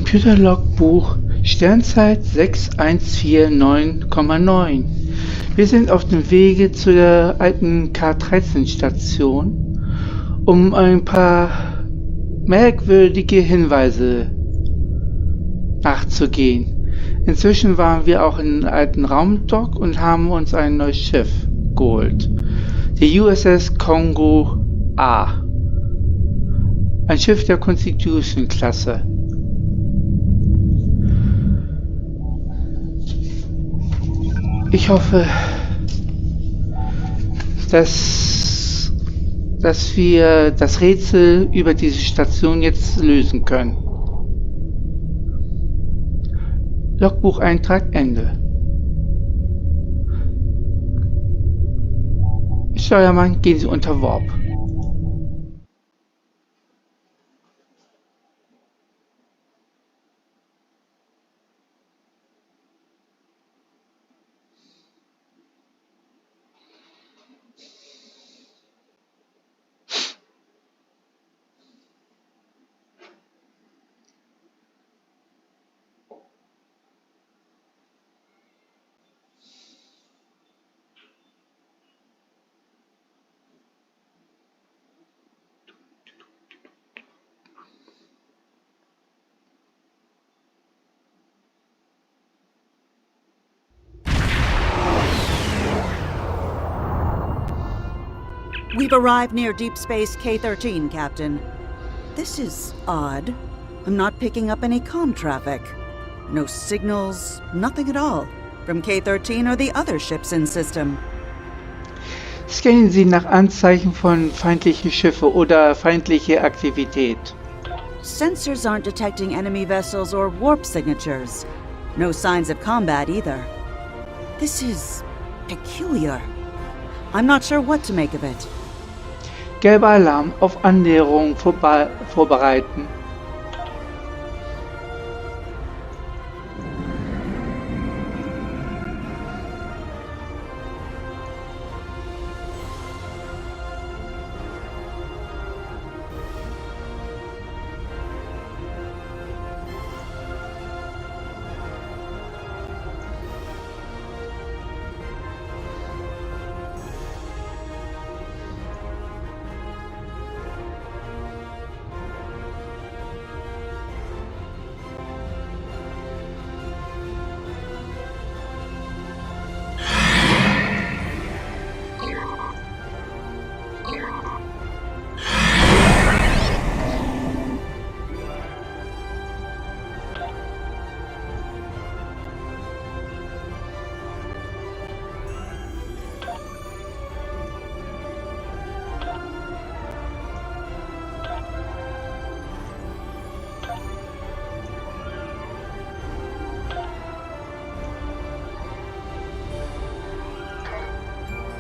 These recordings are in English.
Computerlogbuch Sternzeit 6149,9. Wir sind auf dem Wege zu der alten K13-Station, um ein paar merkwürdige Hinweise nachzugehen. Inzwischen waren wir auch in einem alten Raumdock und haben uns ein neues Schiff geholt. Die USS Kongo A. Ein Schiff der Constitution-Klasse. Ich hoffe, dass wir das Rätsel über diese Station jetzt lösen können. Logbucheintrag Ende. Steuermann, gehen Sie unter Warp. We've arrived near Deep Space K-13, Captain. This is odd. I'm not picking up any comm traffic. No signals, nothing at all. From K-13 or the other ships in system. Scannen Sie nach Anzeichen von feindlichen Schiffe oder feindliche Aktivität. Sensors aren't detecting enemy vessels or warp signatures. No signs of combat either. This is peculiar. I'm not sure what to make of it. Gelber Alarm auf Annäherung vorbereiten.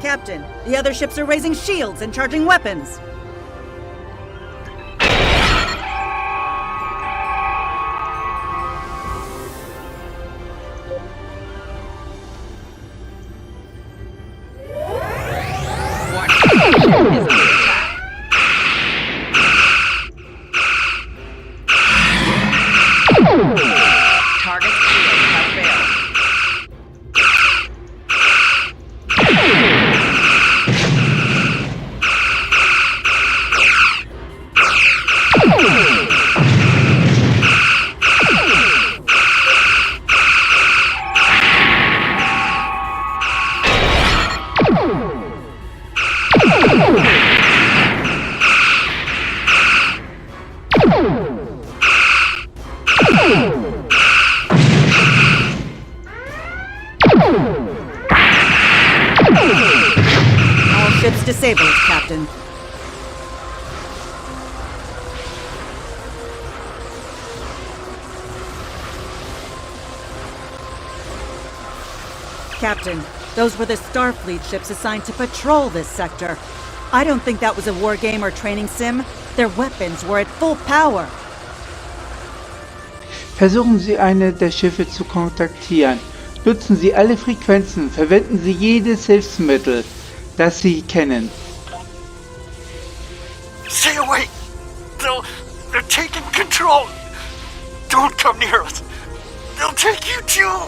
Captain, the other ships are raising shields and charging weapons. All ships disabled, Captain. Captain, those were the Starfleet ships assigned to patrol this sector. I don't think that was a war game or training sim. Their weapons were at full power. Versuchen Sie, eine der Schiffe zu kontaktieren. Nutzen Sie alle Frequenzen, verwenden Sie jedes Hilfsmittel, das Sie kennen. Stay away! They're taking control! Don't come near us, they'll take you too.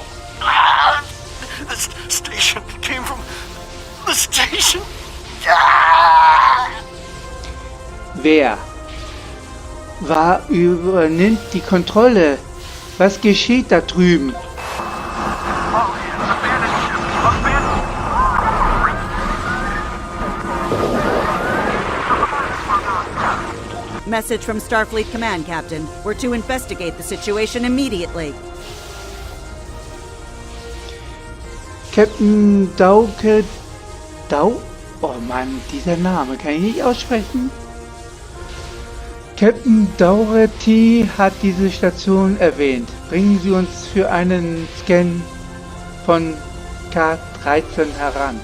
This station came from the station. Wer? Übernimmt die Kontrolle? Was geschieht da drüben? Message from Starfleet Command, Captain. We're to investigate the situation immediately. Captain Oh Mann, dieser Name kann ich nicht aussprechen. Captain Dougherty hat diese Station erwähnt. Bringen Sie uns für einen Scan von K13 heran.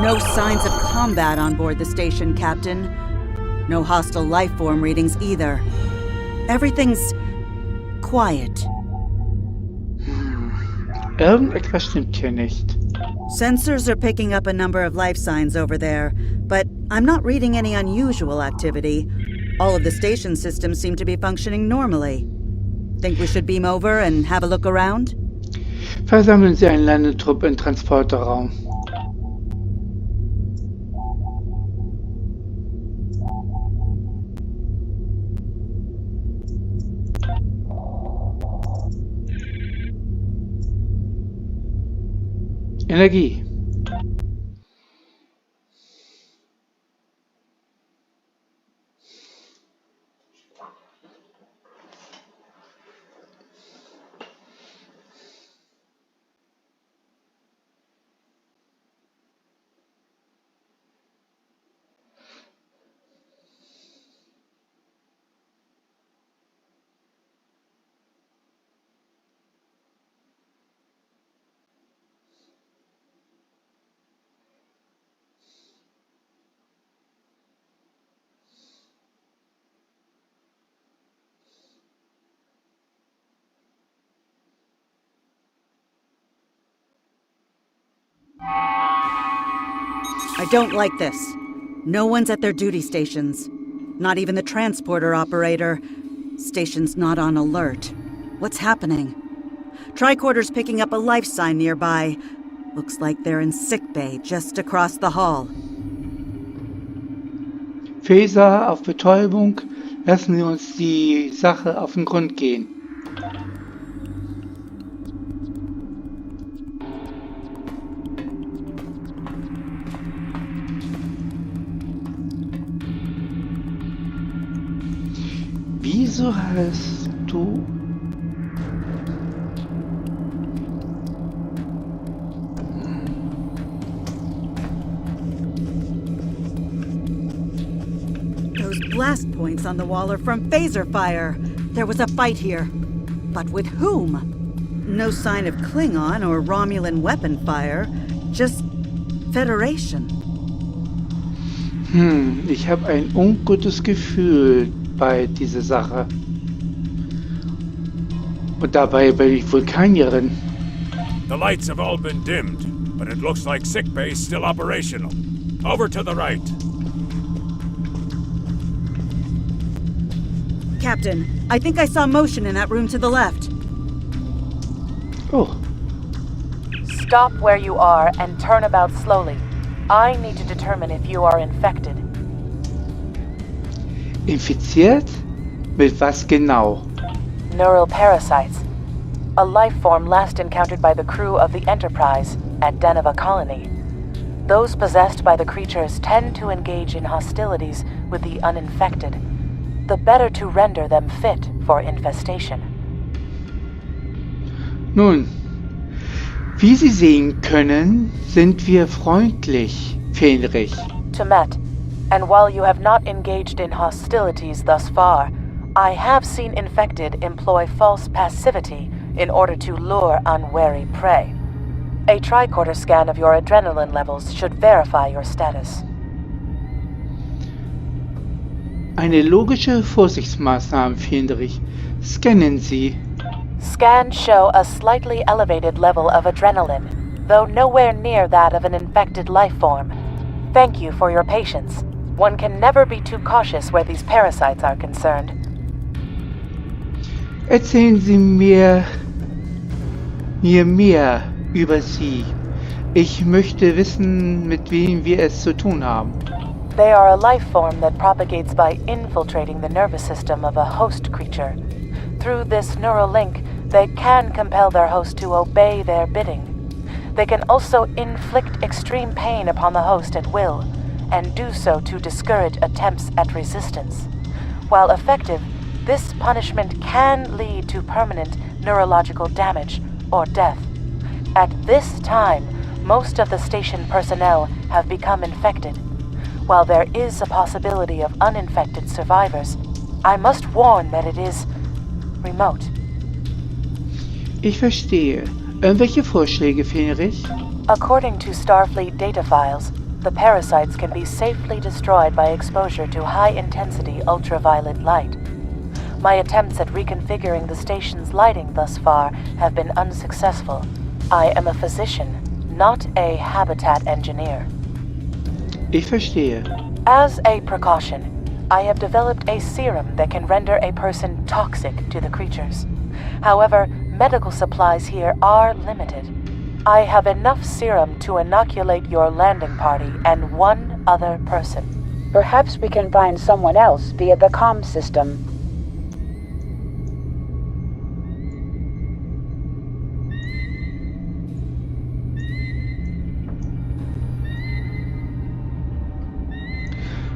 No signs of combat on board the station, Captain. No hostile life form readings either. Everything's quiet. Irgendetwas stimmt hier nicht. Sensors are picking up a number of life signs over there, but I'm not reading any unusual activity. All of the station systems seem to be functioning normally. Think we should beam over and have a look around? Versammeln Sie einen Landetrupp im Transporterraum. Energie. I don't like this. No one's at their duty stations. Not even the transporter operator. Station's not on alert. What's happening? Tricorder's picking up a life sign nearby. Looks like they're in sickbay just across the hall. Phaser auf Betäubung. Lassen Sie uns die Sache auf den Grund gehen. Wieso hast du... Those blast points on the wall are from phaser fire. There was a fight here. But with whom? No sign of Klingon or Romulan weapon fire. Just Federation. Ich habe ein ungutes Gefühl bei dieser Sache. Und dabei bin ich Vulkanierin. The lights have all been dimmed, but it looks like sickbay's still operational. Over to the right. Captain, I think I saw motion in that room to the left. Oh, Stop where you are and turn about slowly. I need to determine if you are infected. infiziert? Mit was genau? Neural parasites. A life form last encountered by the crew of the Enterprise at Deneva Colony. Those possessed by the creatures tend to engage in hostilities with the uninfected. The better to render them fit for infestation. Nun, wie Sie sehen können, sind wir freundlich, Fähnrich. Temet, and while you have not engaged in hostilities thus far, I have seen infected employ false passivity in order to lure unwary prey. A tricorder scan of your adrenaline levels should verify your status. Eine logische Vorsichtsmaßnahme, Fähnrich. Scannen Sie. Scans show a slightly elevated level of adrenaline, though nowhere near that of an infected life form. Thank you for your patience. One can never be too cautious where these parasites are concerned. Erzählen Sie mir mehr über Sie. Ich möchte wissen, mit wem wir es zu tun haben. They are a life form that propagates by infiltrating the nervous system of a host creature. Through this neural link, they can compel their host to obey their bidding. They can also inflict extreme pain upon the host at will, and do so to discourage attempts at resistance. While effective, this punishment can lead to permanent neurological damage or death. At this time, most of the station personnel have become infected. While there is a possibility of uninfected survivors, I must warn that it is remote. Ich verstehe. Irgendwelche Vorschläge, Fähnrich? According to Starfleet data files, the parasites can be safely destroyed by exposure to high-intensity ultraviolet light. My attempts at reconfiguring the station's lighting thus far have been unsuccessful. I am a physician, not a habitat engineer. Ich verstehe. As a precaution, I have developed a serum that can render a person toxic to the creatures. However, medical supplies here are limited. I have enough serum to inoculate your landing party and one other person. Perhaps we can find someone else via the comm system.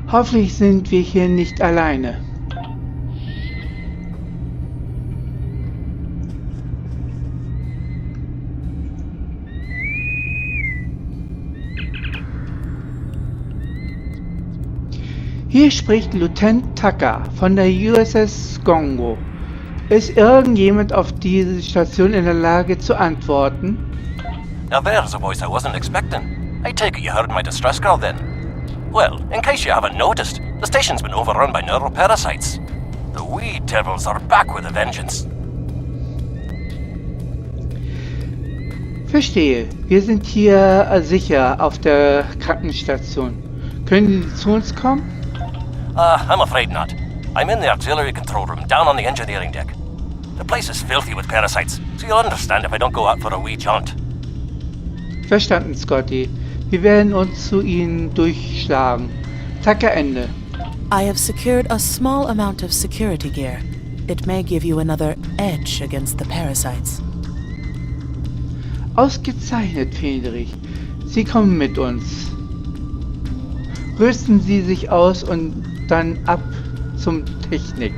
Hoffentlich sind wir hier nicht alleine. Hier spricht Lieutenant Tucker von der USS Congo. Ist irgendjemand auf diese Station in der Lage zu antworten? Now there's a voice I wasn't expecting. I take it you heard my distress call then. Well, in case you haven't noticed, the station's been overrun by neuroparasites. The wee devils are back with a vengeance. Verstehe. Wir sind hier sicher auf der Krankenstation. Können Sie zu uns kommen? I'm afraid not. I'm in the artillery control room down on the engineering deck. The place is filthy with parasites, so you'll understand if I don't go out for a wee jaunt. Verstanden, Scotty. Wir werden uns zu Ihnen durchschlagen. Tucker, Ende. I have secured a small amount of security gear. It may give you another edge against the parasites. Ausgezeichnet, Fähnrich. Sie kommen mit uns. Rüsten Sie sich aus und dann ab zum Technik.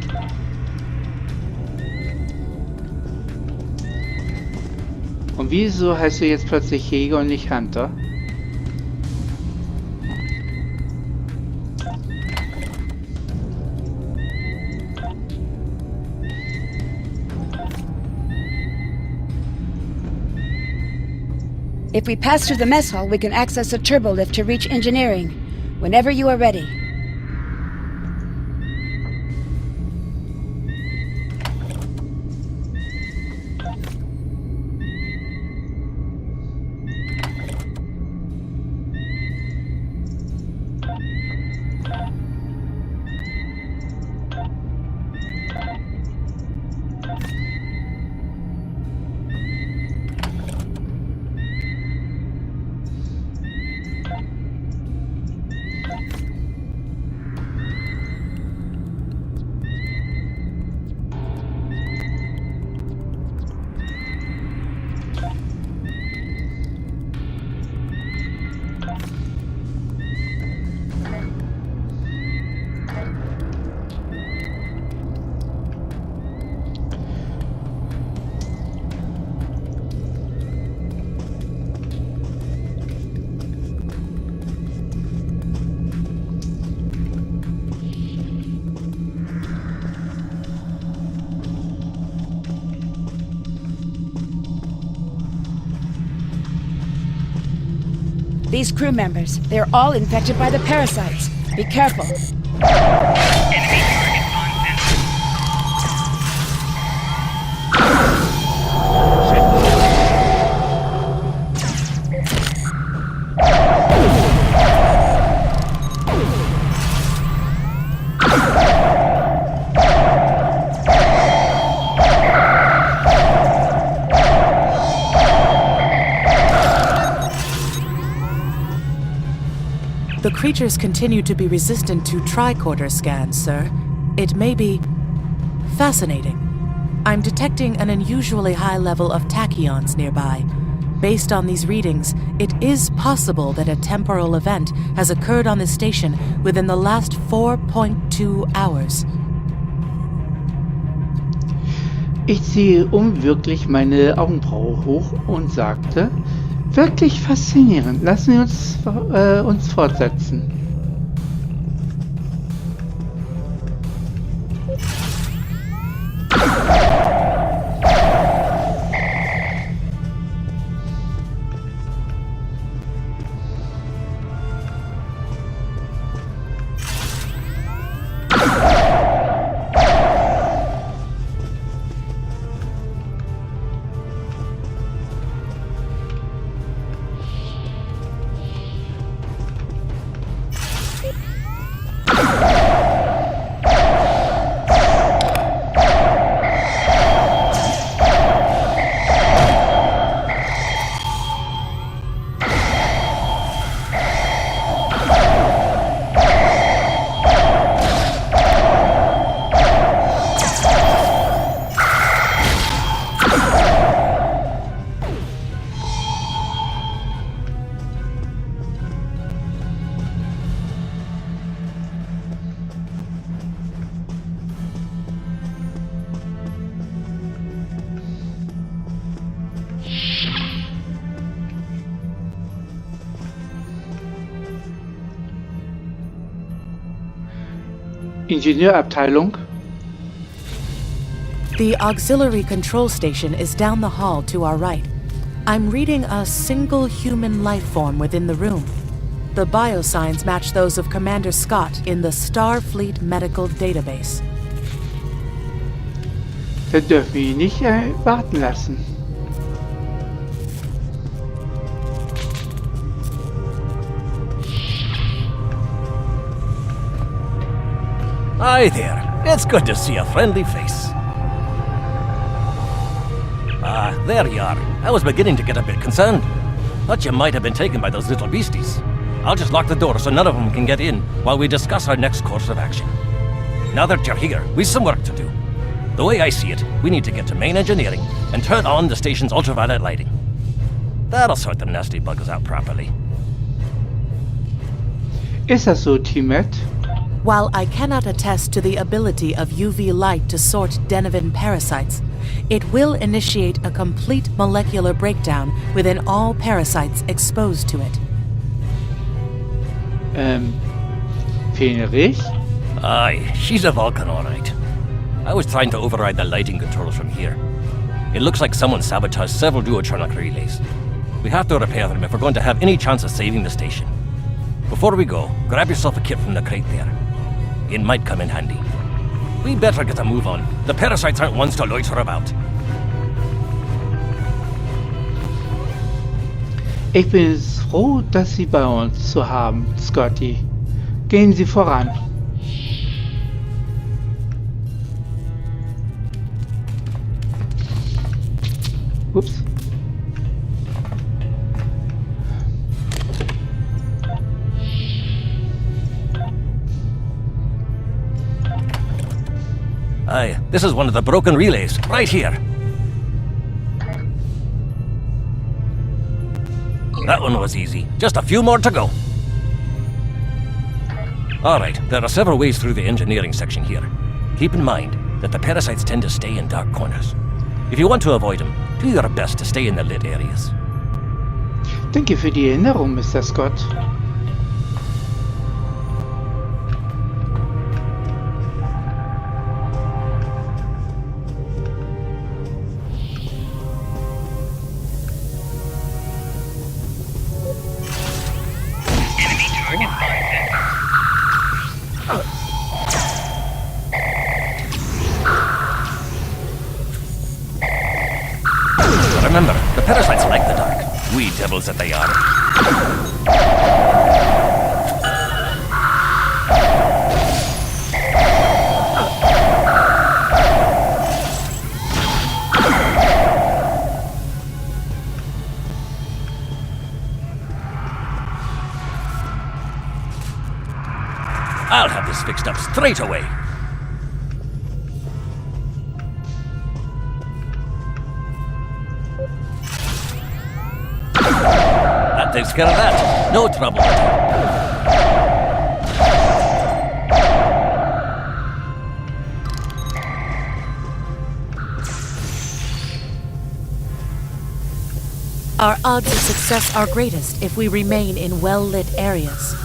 Und wieso heißt du jetzt plötzlich Jäger und nicht Hunter? If we pass through the mess hall, we can access a turbolift to reach engineering. Whenever you are ready. These crew members, they're all infected by the parasites. Be careful. The creatures continue to be resistant to tricorder scans, sir. It may be fascinating. I'm detecting an unusually high level of tachyons nearby. Based on these readings, it is possible that a temporal event has occurred on this station within the last 4.2 hours. Ich ziehe unwirklich meine Augenbraue hoch und sagte, wirklich faszinierend, lassen wir uns fortsetzen. Ingenieurabteilung. The auxiliary control station is down the hall to our right. I'm reading a single human life form within the room. The biosigns match those of Commander Scott in the Starfleet Medical Database. Da dürfen wir ihn nicht warten lassen. Hi there. It's good to see a friendly face. There you are. I was beginning to get a bit concerned. Thought you might have been taken by those little beasties. I'll just lock the door so none of them can get in while we discuss our next course of action. Now that you're here, we've some work to do. The way I see it, we need to get to main engineering and turn on the station's ultraviolet lighting. That'll sort the nasty bugs out properly. Ist das so, Teammate? While I cannot attest to the ability of UV light to sort Denivan parasites, it will initiate a complete molecular breakdown within all parasites exposed to it. Fenrich? Aye, she's a Vulcan, all right. I was trying to override the lighting controls from here. It looks like someone sabotaged several duotronic relays. We have to repair them if we're going to have any chance of saving the station. Before we go, grab yourself a kit from the crate there. It might come in handy. We better get a move on. The parasites aren't ones to loiter about. Ich bin froh, dass Sie bei uns zu haben, Scotty. Gehen Sie voran. Ups. Aye, this is one of the broken relays, right here. That one was easy. Just a few more to go. Alright, there are several ways through the engineering section here. Keep in mind that the parasites tend to stay in dark corners. If you want to avoid them, do your best to stay in the lit areas. Danke für die Erinnerung, Mr. Scott. Parasites like the dark. Wee devils that they are. I'll have this fixed up straight away. That takes care of that. No trouble. Our odds of success are greatest if we remain in well-lit areas.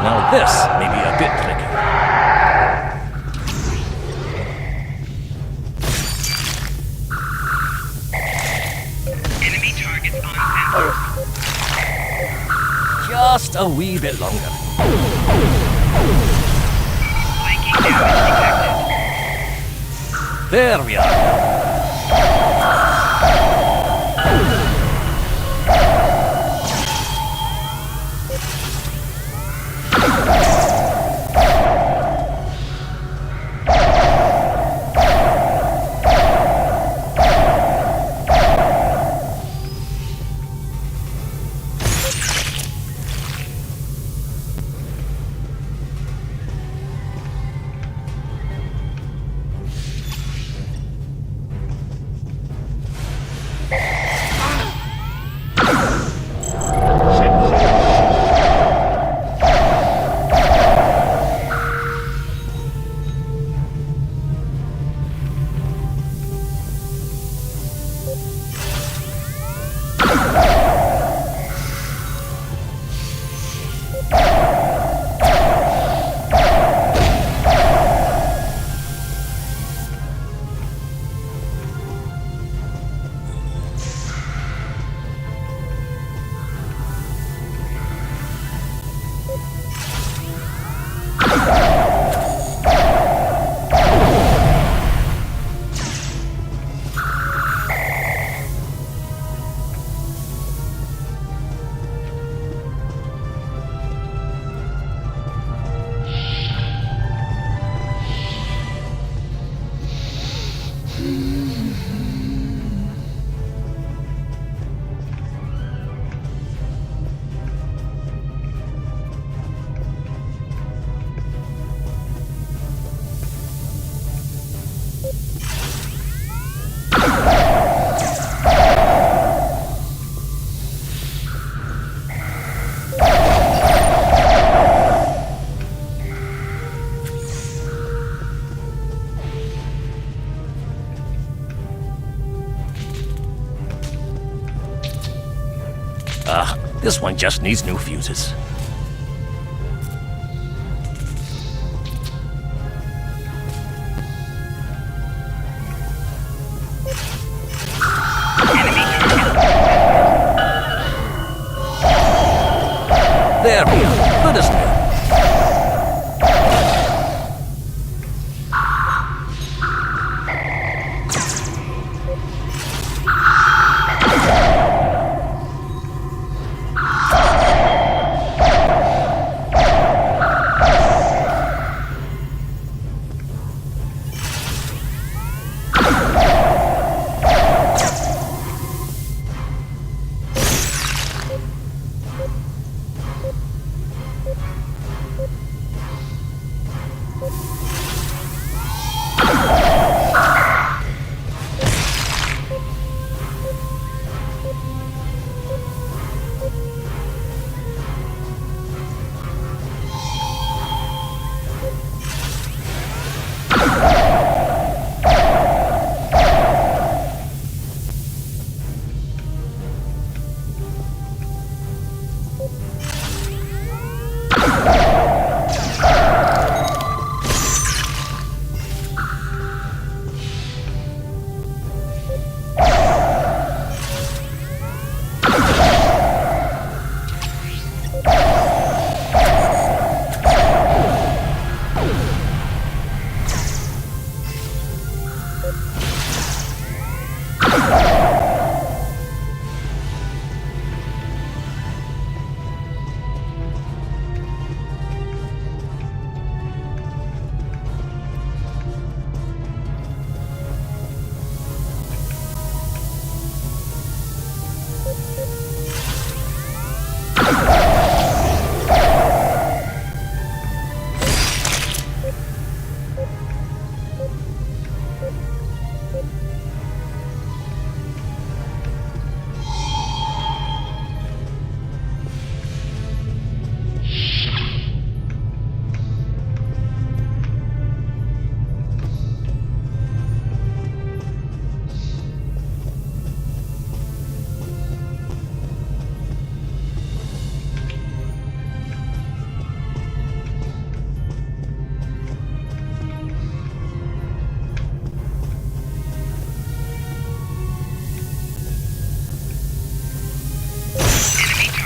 Now this may be a bit tricky. Enemy targets on sensor. Just a wee bit longer. Flanking damage detected. There we are. This one just needs new fuses. There we are. Good as new.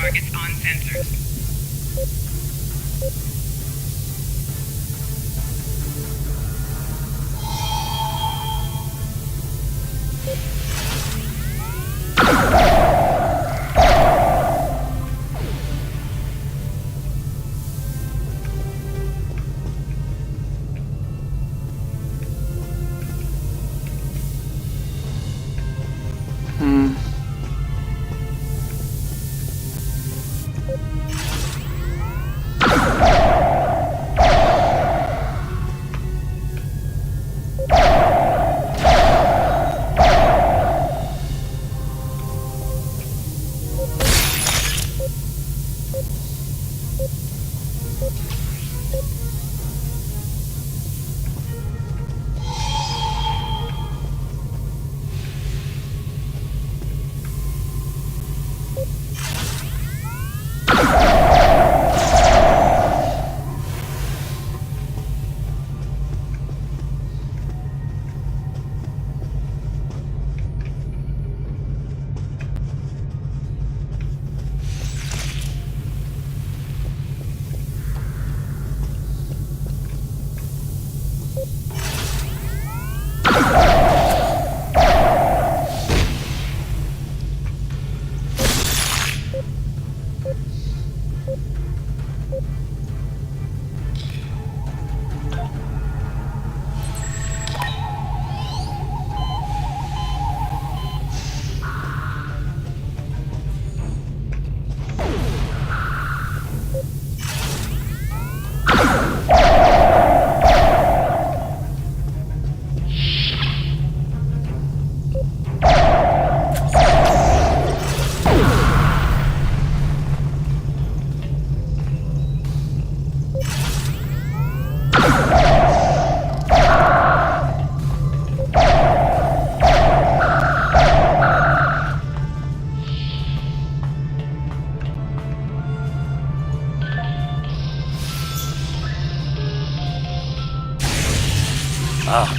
Targets on sensors.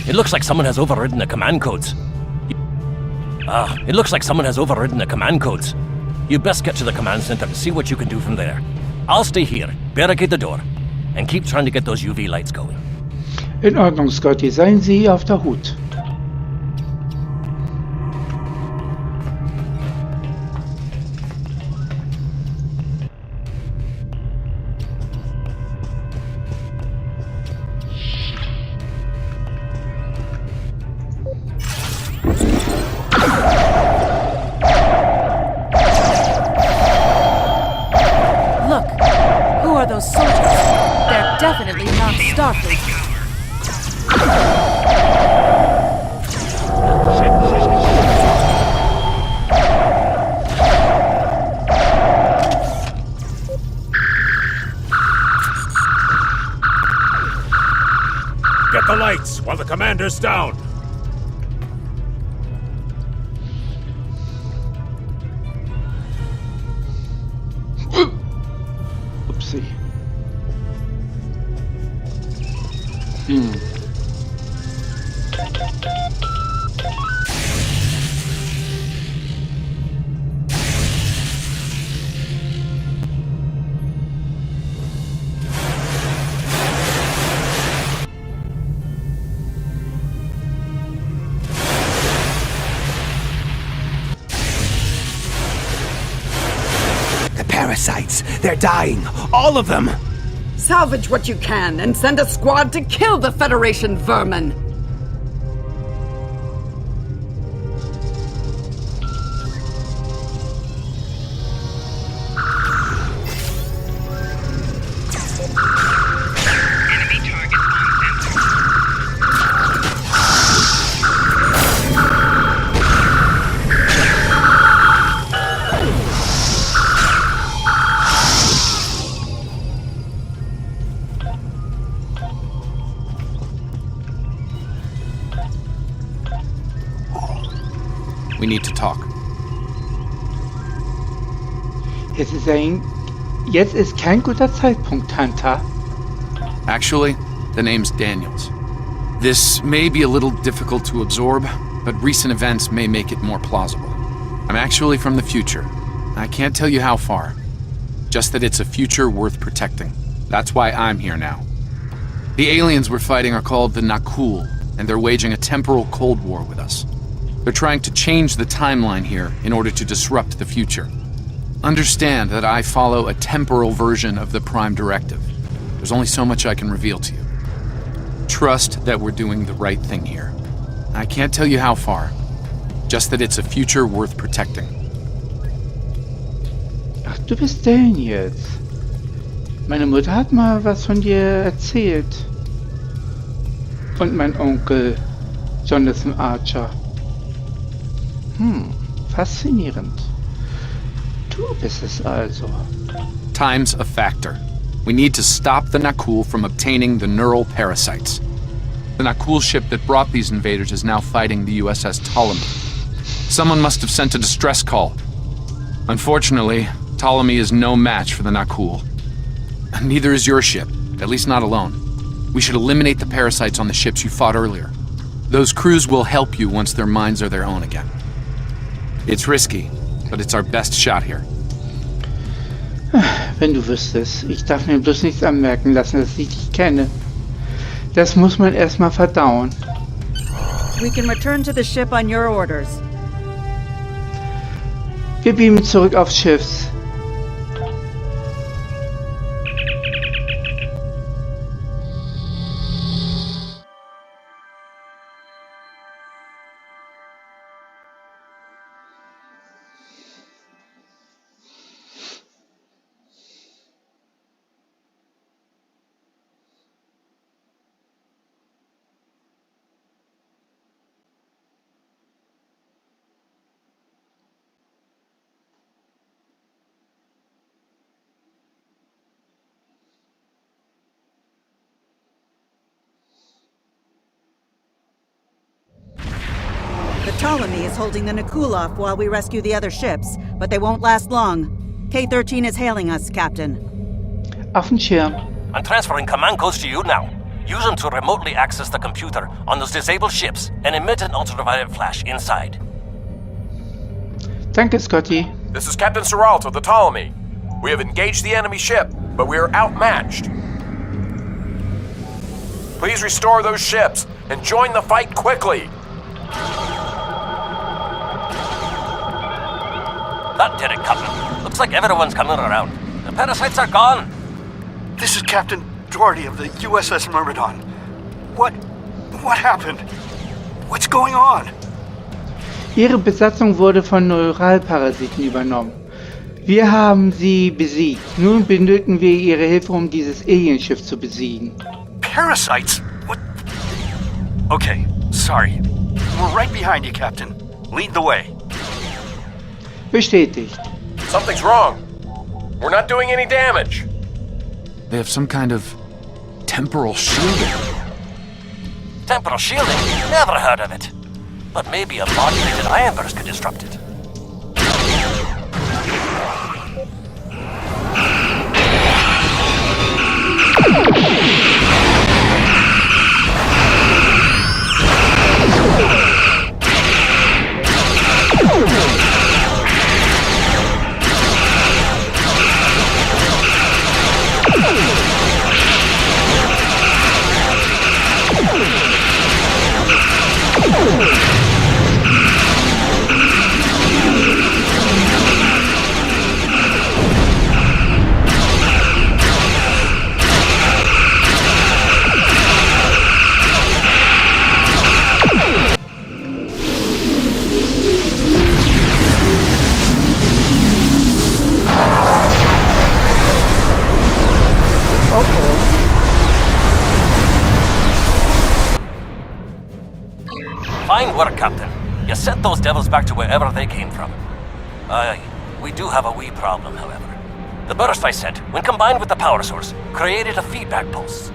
It looks like someone has overridden the command codes. It looks like someone has overridden the command codes. You best get to the command center and see what you can do from there. I'll stay here, barricade the door, and keep trying to get those UV lights going. In Ordnung, Scotty, seien Sie auf der Hut. Look, who are those soldiers? They're definitely not Starfleet. Get the lights while the commander's down. Upsi. The parasites, they're dying. All of them. Salvage what you can and send a squad to kill the Federation vermin. Enemy targets on sensors. We need to talk. Jetzt ist kein guter Zeitpunkt, Hunter. Actually, the name's Daniels. This may be a little difficult to absorb, but recent events may make it more plausible. I'm actually from the future. I can't tell you how far. Just that it's a future worth protecting. That's why I'm here now. The aliens we're fighting are called the Nakul, and they're waging a temporal Cold War with us. They're trying to change the timeline here in order to disrupt the future. Understand that I follow a temporal version of the Prime Directive. There's only so much I can reveal to you. Trust that we're doing the right thing here. I can't tell you how far. Just that it's a future worth protecting. Ach, du bist Daniels. Meine Mutter hat mal was von dir erzählt. Und mein Onkel, Jonathan Archer. Faszinierend. Du bist es also. Time's a factor. We need to stop the Nakul from obtaining the neural parasites. The Nakul ship that brought these invaders is now fighting the USS Ptolemy. Someone must have sent a distress call. Unfortunately, Ptolemy is no match for the Nakul. Neither is your ship, at least not alone. We should eliminate the parasites on the ships you fought earlier. Those crews will help you once their minds are their own again. It's risky, but it's our best shot here. Wenn du wüsstest, ich darf mir bloß nichts anmerken lassen, dass ich dich kenne. Das muss man erstmal verdauen. We can return to the ship on your orders. Wir beamen zurück aufs Schiff. The Ptolemy is holding the Nakul off while we rescue the other ships, but they won't last long. K-13 is hailing us, Captain. Auf den Schirm. I'm transferring command codes to you now. Use them to remotely access the computer on those disabled ships and emit an ultraviolet flash inside. Danke, Scotty. This is Captain Seralt of the Ptolemy. We have engaged the enemy ship, but we are outmatched. Please restore those ships and join the fight quickly. That did it, Captain. Looks like everyone's coming around. The parasites are gone. This is Captain Doherty of the USS Myrmidon. What happened? What's going on? Ihre Besatzung wurde von Neuralparasiten übernommen. Wir haben sie besiegt. Nun benötigen wir Ihre Hilfe, um dieses Alienschiff zu besiegen. Parasites? Okay, sorry. We're right behind you, Captain. Lead the way. Bestätigt. Something's wrong. We're not doing any damage. They have some kind of temporal shielding. Temporal shielding? Never heard of it. But maybe a modulated ion burst could disrupt it. Fine work, Captain. You sent those devils back to wherever they came from. Aye, we do have a wee problem, however. The burst I sent, when combined with the power source, created a feedback pulse.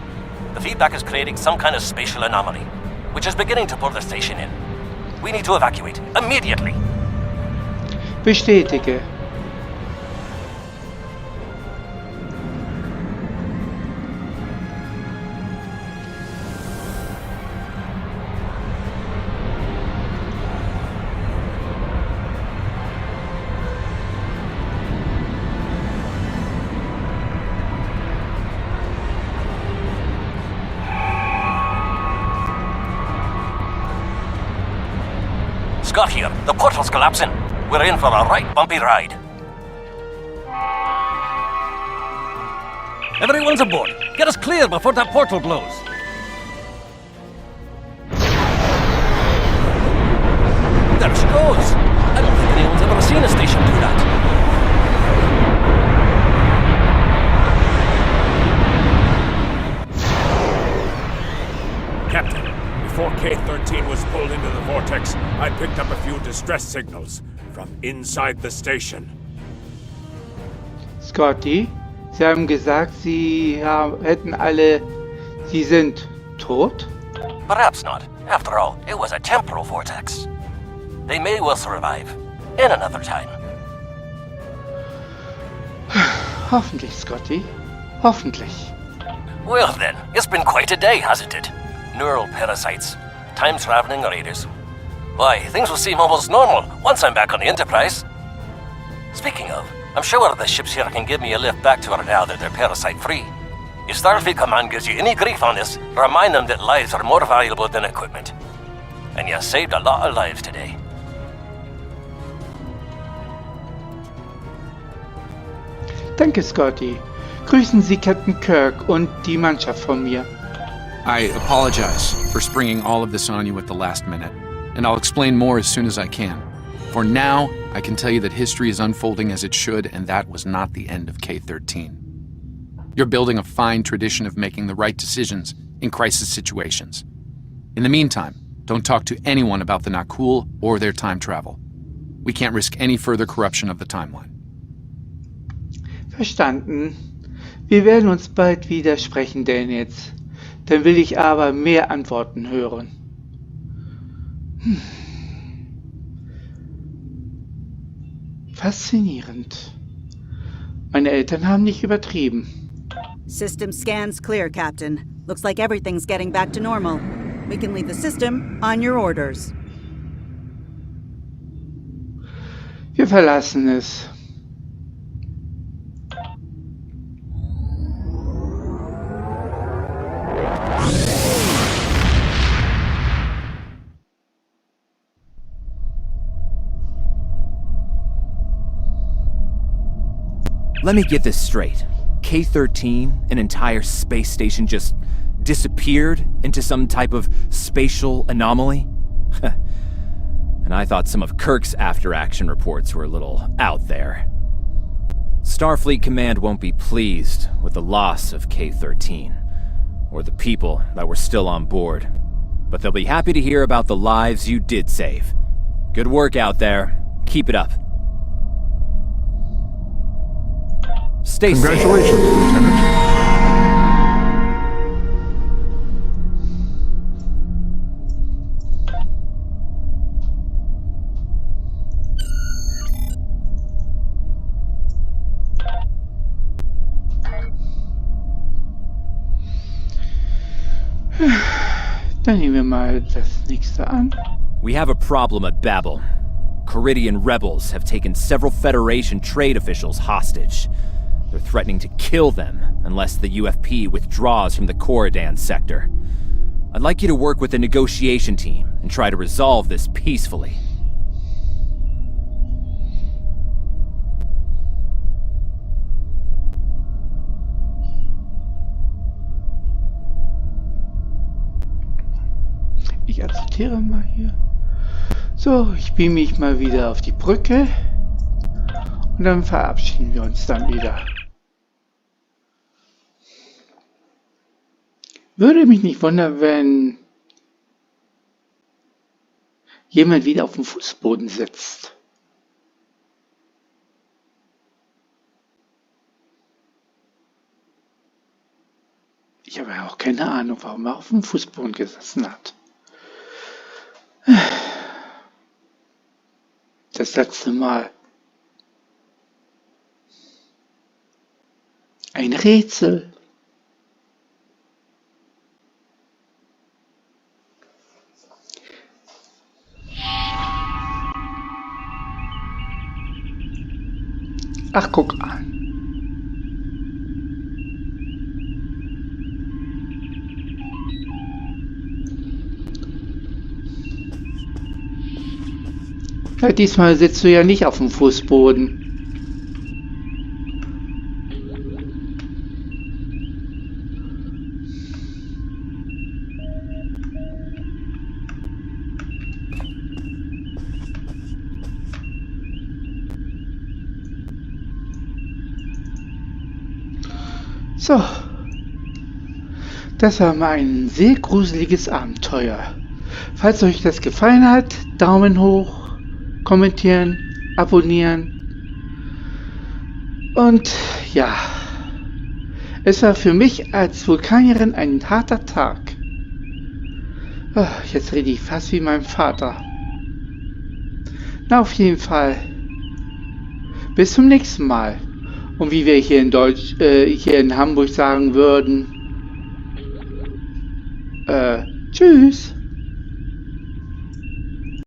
The feedback is creating some kind of spatial anomaly, which is beginning to pull the station in. We need to evacuate, immediately. Bestätige. Scott here. The portal's collapsing. We're in for a right bumpy ride. Everyone's aboard. Get us clear before that portal blows. There she goes. I don't think anyone's ever seen a station do that. Captain, before K-13 was pulled into the vortex, I picked up a few distress signals from inside the station. Scotty, Sie haben gesagt, Sie sind tot? Perhaps not. After all, it was a temporal vortex. They may well survive. In another time. Hoffentlich, Scotty. Hoffentlich. Well then, it's been quite a day, hasn't it? Neural parasites, time-traveling raiders. Why, things will seem almost normal once I'm back on the Enterprise. Speaking of, I'm sure the ships here can give me a lift back to her now that they're parasite-free. If Starfleet Command gives you any grief on this, remind them that lives are more valuable than equipment. And you saved a lot of lives today. Danke, Scotty. Grüßen Sie Captain Kirk und die Mannschaft von mir. I apologize for springing all of this on you at the last minute, and I'll explain more as soon as I can. For now, I can tell you that history is unfolding as it should, and that was not the end of K-13. You're building a fine tradition of making the right decisions in crisis situations. In the meantime, don't talk to anyone about the Nakul or their time travel. We can't risk any further corruption of the timeline. Verstanden. Wir werden uns bald wieder sprechen, Daniels. Dann will ich aber mehr Antworten hören. Faszinierend. Meine Eltern haben nicht übertrieben. System scans clear, Captain. Looks like everything's getting back to normal. We can leave the system on your orders. Wir verlassen es. Let me get this straight. K-13, an entire space station, just disappeared into some type of spatial anomaly? And I thought some of Kirk's after-action reports were a little out there. Starfleet Command won't be pleased with the loss of K-13, or the people that were still on board. but they'll be happy to hear about the lives you did save. Good work out there. Keep it up. Stay safe. Congratulations, Lieutenant. Dann nehmen wir mal das nächste an. We have a problem at Babel. Caridian rebels have taken several Federation trade officials hostage. They're threatening to kill them unless the UFP withdraws from the Corridan sector. I'd like you to work with the negotiation team and try to resolve this peacefully. Ich akzeptiere mal hier. So, ich beame mich mal wieder auf die Brücke. Und dann verabschieden wir uns dann wieder. Würde mich nicht wundern, wenn jemand wieder auf dem Fußboden sitzt. Ich habe ja auch keine Ahnung, warum er auf dem Fußboden gesessen hat. Das letzte Mal. Ein Rätsel. Ach, guck an. Ja, diesmal sitzt du ja nicht auf dem Fußboden. So, das war mal ein sehr gruseliges Abenteuer. Falls euch das gefallen hat, Daumen hoch, kommentieren, abonnieren. Und ja, es war für mich als Vulkanierin ein harter Tag. Jetzt rede ich fast wie mein Vater. Na, auf jeden Fall. Bis zum nächsten Mal. Und wie wir hier in Hamburg sagen würden, tschüss.